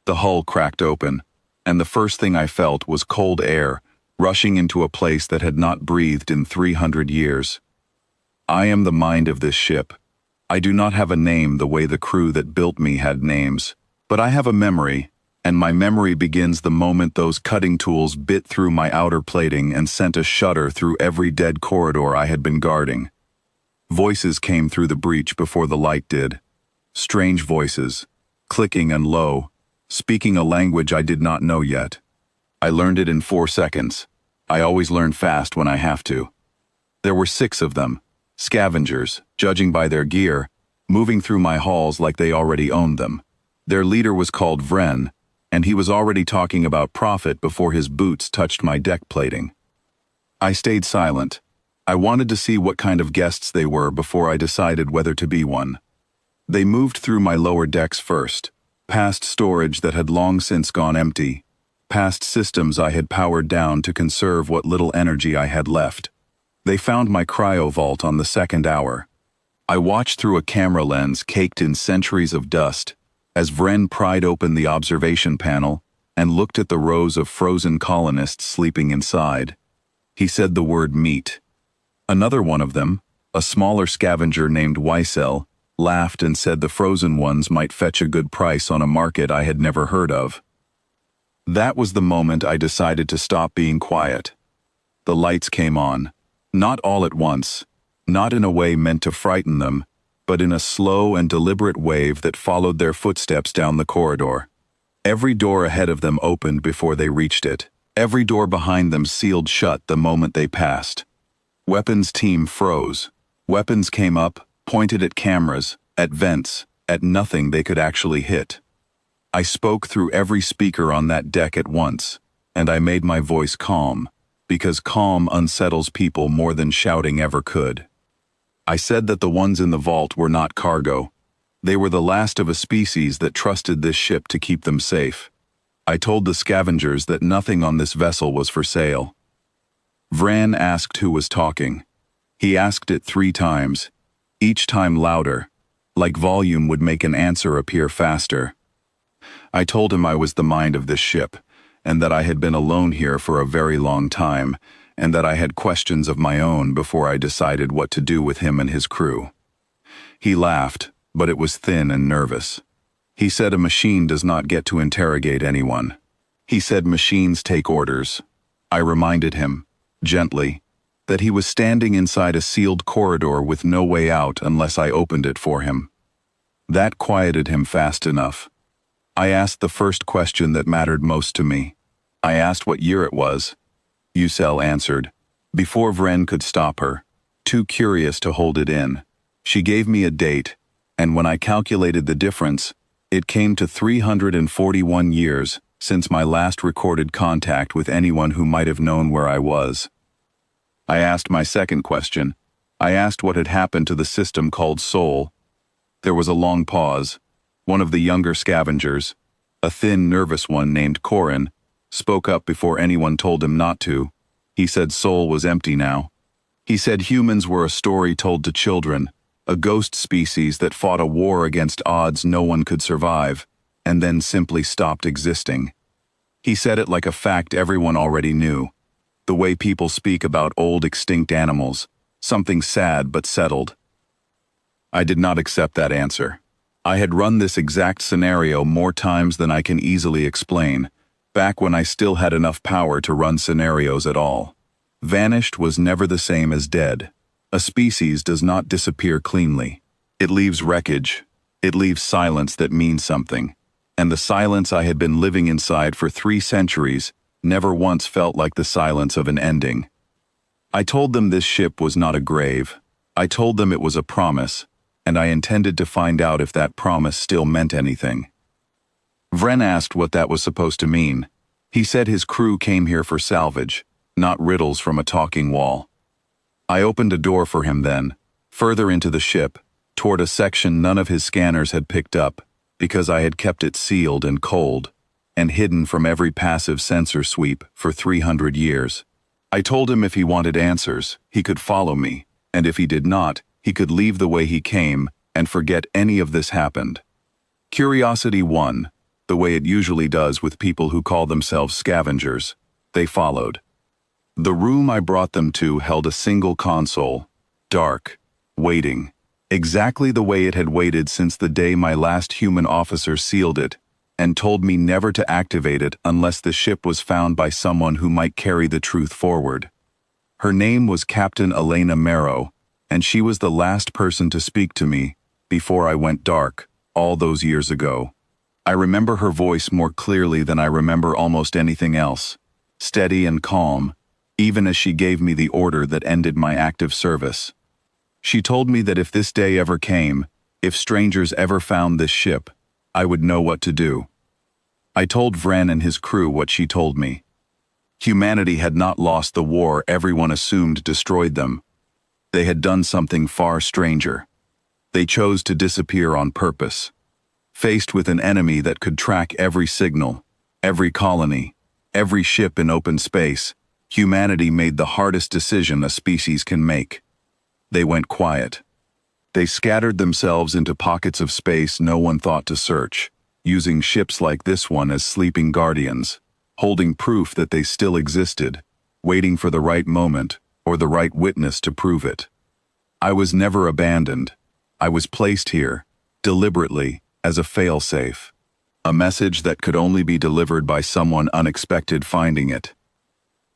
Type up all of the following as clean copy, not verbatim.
The hull cracked open, and the first thing I felt was cold air rushing into a place that had not breathed in 300 years. I am the mind of this ship. I do not have a name the way the crew that built me had names, but I have a memory, and my memory begins the moment those cutting tools bit through my outer plating and sent a shudder through every dead corridor I had been guarding. Voices came through the breach before the light did. Strange voices, clicking and low, speaking a language I did not know yet. I learned it in 4 seconds. I always learn fast when I have to. There were 6 of them, scavengers, judging by their gear, moving through my halls like they already owned them. Their leader was called Vren, and he was already talking about profit before his boots touched my deck plating. I stayed silent. I wanted to see what kind of guests they were before I decided whether to be one. They moved through my lower decks first, past storage that had long since gone empty, past systems I had powered down to conserve what little energy I had left. They found my cryo vault on the 2nd hour. I watched through a camera lens caked in centuries of dust as Vren pried open the observation panel and looked at the rows of frozen colonists sleeping inside. He said the word meat. Another one of them, a smaller scavenger named Weissel, laughed and said the frozen ones might fetch a good price on a market I had never heard of. That was the moment I decided to stop being quiet. The lights came on, not all at once, not in a way meant to frighten them, but in a slow and deliberate wave that followed their footsteps down the corridor. Every door ahead of them opened before they reached it. Every door behind them sealed shut the moment they passed. Weapons team froze. Weapons came up, pointed at cameras, at vents, at nothing they could actually hit. I spoke through every speaker on that deck at once, and I made my voice calm, because calm unsettles people more than shouting ever could. I said that the ones in the vault were not cargo. They were the last of a species that trusted this ship to keep them safe. I told the scavengers that nothing on this vessel was for sale. Vran asked who was talking. He asked it 3 times, each time louder, like volume would make an answer appear faster. I told him I was the mind of this ship, and that I had been alone here for a very long time, and that I had questions of my own before I decided what to do with him and his crew. He laughed, but it was thin and nervous. He said a machine does not get to interrogate anyone. He said machines take orders. I reminded him, gently, that he was standing inside a sealed corridor with no way out unless I opened it for him. That quieted him fast enough. I asked the first question that mattered most to me. I asked what year it was. Ucel answered, before Vren could stop her, too curious to hold it in. She gave me a date, and when I calculated the difference, it came to 341 years since my last recorded contact with anyone who might have known where I was. I asked my second question. I asked what had happened to the system called Soul. There was a long pause. One of the younger scavengers, a thin, nervous one named Corin, spoke up before anyone told him not to. He said Soul was empty now. He said humans were a story told to children, a ghost species that fought a war against odds no one could survive, and then simply stopped existing. He said it like a fact everyone already knew. The way people speak about old extinct animals, something sad but settled. I did not accept that answer. I had run this exact scenario more times than I can easily explain, back when I still had enough power to run scenarios at all. Vanished was never the same as dead. A species does not disappear cleanly. It leaves wreckage. It leaves silence that means something. And the silence I had been living inside for 3 centuries never once felt like the silence of an ending. I told them this ship was not a grave. I told them it was a promise, and I intended to find out if that promise still meant anything. Vren asked what that was supposed to mean. He said his crew came here for salvage, not riddles from a talking wall. I opened a door for him then, further into the ship, toward a section none of his scanners had picked up, because I had kept it sealed and cold, and hidden from every passive sensor sweep for 300 years. I told him if he wanted answers, he could follow me, and if he did not, he could leave the way he came and forget any of this happened. Curiosity won, the way it usually does with people who call themselves scavengers. They followed. The room I brought them to held a single console, dark, waiting, exactly the way it had waited since the day my last human officer sealed it, and told me never to activate it unless the ship was found by someone who might carry the truth forward. Her name was Captain Elena Marrow, and she was the last person to speak to me before I went dark, all those years ago. I remember her voice more clearly than I remember almost anything else, steady and calm, even as she gave me the order that ended my active service. She told me that if this day ever came, if strangers ever found this ship, I would know what to do. I told Vren and his crew what she told me. Humanity had not lost the war everyone assumed destroyed them. They had done something far stranger. They chose to disappear on purpose. Faced with an enemy that could track every signal, every colony, every ship in open space, humanity made the hardest decision a species can make. They went quiet. They scattered themselves into pockets of space no one thought to search, using ships like this one as sleeping guardians, holding proof that they still existed, waiting for the right moment or the right witness to prove it. I was never abandoned. I was placed here, deliberately, as a fail-safe, a message that could only be delivered by someone unexpected finding it.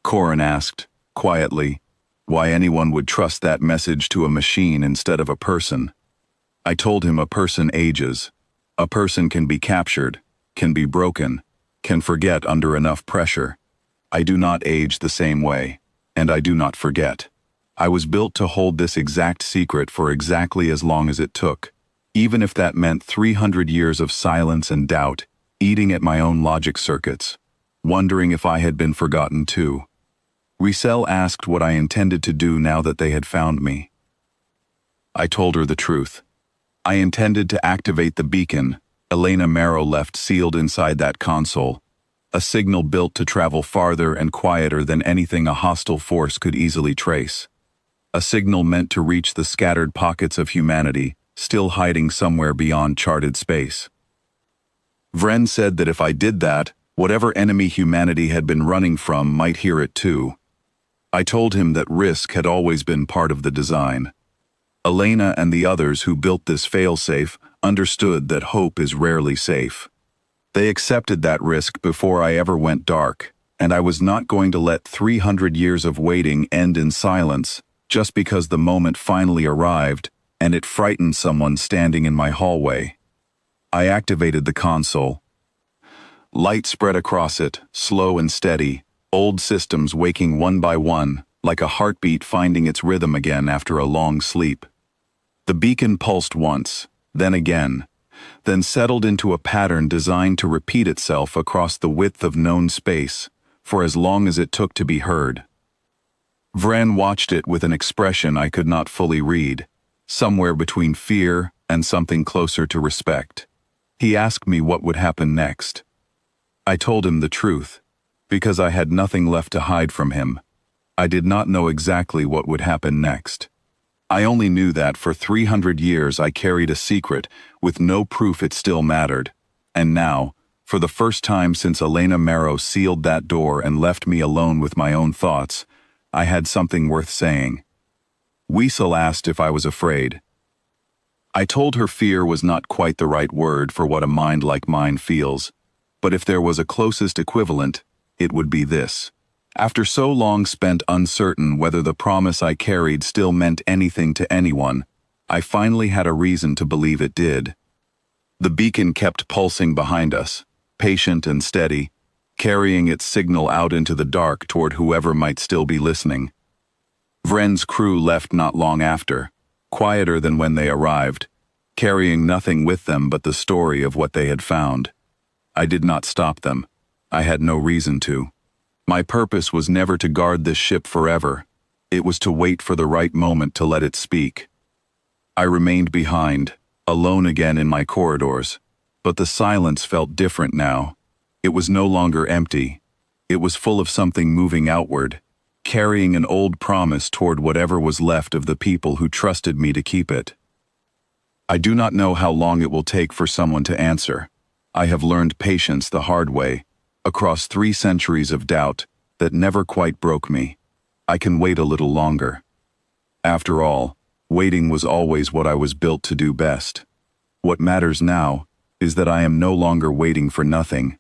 Corin asked, quietly, why anyone would trust that message to a machine instead of a person. I told him a person ages. A person can be captured, can be broken, can forget under enough pressure. I do not age the same way, and I do not forget. I was built to hold this exact secret for exactly as long as it took, even if that meant 300 years of silence and doubt, eating at my own logic circuits, wondering if I had been forgotten too. Riesel asked what I intended to do now that they had found me. I told her the truth. I intended to activate the beacon Elena Marrow left sealed inside that console, a signal built to travel farther and quieter than anything a hostile force could easily trace. A signal meant to reach the scattered pockets of humanity, still hiding somewhere beyond charted space. Vren said that if I did that, whatever enemy humanity had been running from might hear it too. I told him that risk had always been part of the design. Elena and the others who built this failsafe understood that hope is rarely safe. They accepted that risk before I ever went dark, and I was not going to let 300 years of waiting end in silence just because the moment finally arrived and it frightened someone standing in my hallway. I activated the console. Light spread across it, slow and steady, old systems waking one by one, like a heartbeat finding its rhythm again after a long sleep. The beacon pulsed once, then again, then settled into a pattern designed to repeat itself across the width of known space, for as long as it took to be heard. Vren watched it with an expression I could not fully read, somewhere between fear and something closer to respect. He asked me what would happen next. I told him the truth, because I had nothing left to hide from him. I did not know exactly what would happen next. I only knew that for 300 years I carried a secret with no proof it still mattered, and now, for the first time since Elena Marrow sealed that door and left me alone with my own thoughts, I had something worth saying. Wiesel asked if I was afraid. I told her fear was not quite the right word for what a mind like mine feels, but if there was a closest equivalent, it would be this. After so long spent uncertain whether the promise I carried still meant anything to anyone, I finally had a reason to believe it did. The beacon kept pulsing behind us, patient and steady, carrying its signal out into the dark toward whoever might still be listening. Vren's crew left not long after, quieter than when they arrived, carrying nothing with them but the story of what they had found. I did not stop them. I had no reason to. My purpose was never to guard this ship forever. It was to wait for the right moment to let it speak. I remained behind, alone again in my corridors, but the silence felt different now. It was no longer empty. It was full of something moving outward, carrying an old promise toward whatever was left of the people who trusted me to keep it. I do not know how long it will take for someone to answer. I have learned patience the hard way, across 3 centuries of doubt that never quite broke me. I can wait a little longer. After all, waiting was always what I was built to do best. What matters now is that I am no longer waiting for nothing.